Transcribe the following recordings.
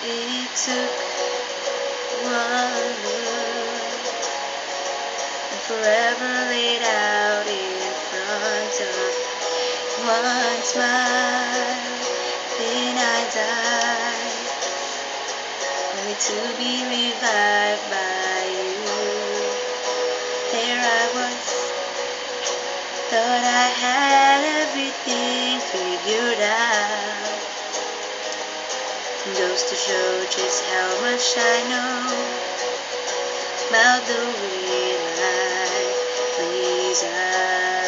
It took one look and forever laid out in front of one smile. Then I died, only to be revived by you. There I was, thought I had everything figured out. Goes to show just how much I know about the way life plays out.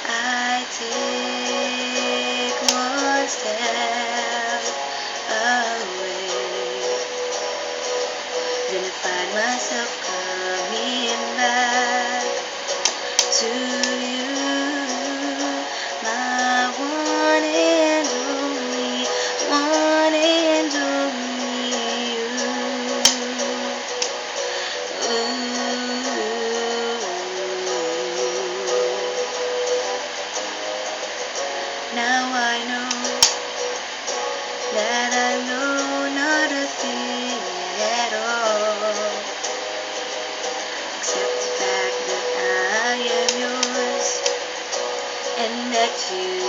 I take one step away, then I find myself coming back to you, my one and only, one and only you. Now I know that I know not a thing at all, except the fact that I am yours and that you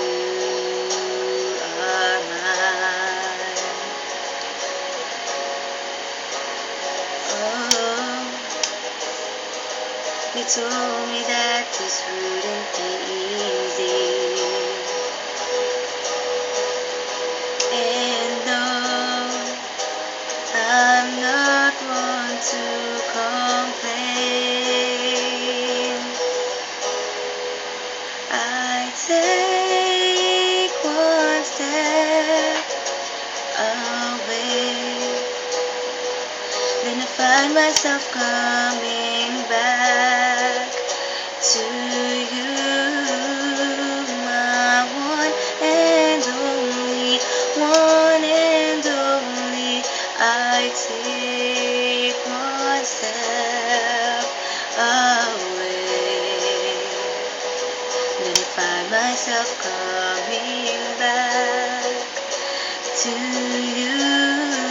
are mine. Oh, you told me that this wouldn't be easy, and though I'm not one to complain, I take one step away, then I find myself coming back to you, my one and only, one and only. I take one step away, then I find myself coming back to you.